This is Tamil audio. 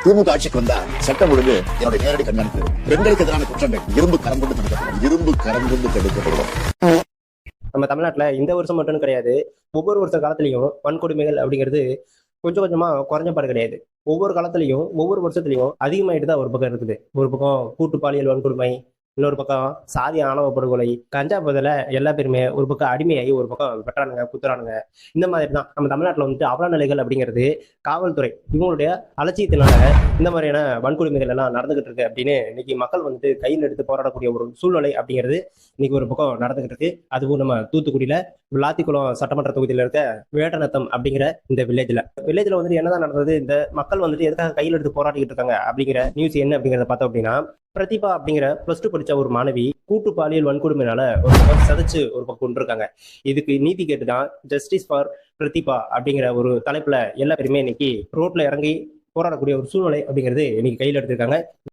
திமுக ஆட்சிக்கு வந்தா சட்டம் ஒழுங்கு என்னுடைய நேரடி கண்காணிப்பு. பெண்களுக்கு எதிரான குற்றங்கள் இரும்பு கரம் கொண்டு தடுக்கப்படும். இரும்பு கரம் கொண்டு தடுக்கப்படும். நம்ம தமிழ்நாட்டுல இந்த வருஷம் மட்டும் கிடையாது, ஒவ்வொரு வருஷ காலத்திலையும் வன்கொடுமைகள் அப்படிங்கிறது கொஞ்சம் கொஞ்சமா குறைஞ்ச பாடு கிடையாது. ஒவ்வொரு காலத்திலையும் ஒவ்வொரு வருஷத்துலயும் அதிகமாயிட்டு தான் ஒரு பக்கம் இருக்குது. ஒரு பக்கம் கூட்டு பாலியல் வன்கொடுமை, இன்னொரு பக்கம் சாதி ஆணவ படுகொலை, கஞ்சா பதில எல்லா பேருமே ஒரு பக்கம் அடிமையாகி ஒரு பக்கம் வெட்டுறானுங்க, குத்துறானுங்க. இந்த மாதிரி தான் நம்ம தமிழ்நாட்டில் வந்துட்டு அவல நிலைகள் அப்படிங்கிறது காவல்துறை இவங்களுடைய அலட்சியத்தினால இந்த மாதிரியான வன்கொடுமைகள் எல்லாம் நடந்துகிட்டு இருக்கு அப்படின்னு இன்னைக்கு மக்கள் வந்துட்டு கையில் எடுத்து போராடக்கூடிய ஒரு சூழ்நிலை அப்படிங்கிறது இன்னைக்கு ஒரு பக்கம் நடந்துகிட்டு இருக்கு. அதுவும் நம்ம தூத்துக்குடியில விளாத்திக்குளம் சட்டமன்ற தொகுதியில இருக்க வேடநத்தம் அப்படிங்கிற இந்த வில்லேஜ்ல வந்துட்டு என்னதான் நடந்தது, இந்த மக்கள் வந்துட்டு எதுக்காக கையில் எடுத்து போராடிக்கிட்டு இருக்காங்க அப்படிங்கிற நியூஸ் என்ன அப்படிங்கிறத பார்த்தோம் அப்படின்னா, பிரதிபா அப்படிங்கிற பிளஸ் டூ படிச்ச ஒரு மாணவி கூட்டு பாலியல் வன்கொடுமையினால ஒரு பக்கம் சதைச்சு ஒரு பக்கம் கொண்டிருக்காங்க. இதுக்கு நீதி கேட்டுதான் ஜஸ்டிஸ் ஃபார் பிரதிபா அப்படிங்கிற ஒரு தலைப்புல எல்லா பேருமே இன்னைக்கு ரோட்ல இறங்கி போராடக்கூடிய ஒரு சூழ்நிலை அப்படிங்கிறது இன்னைக்கு கையில் எடுத்திருக்காங்க.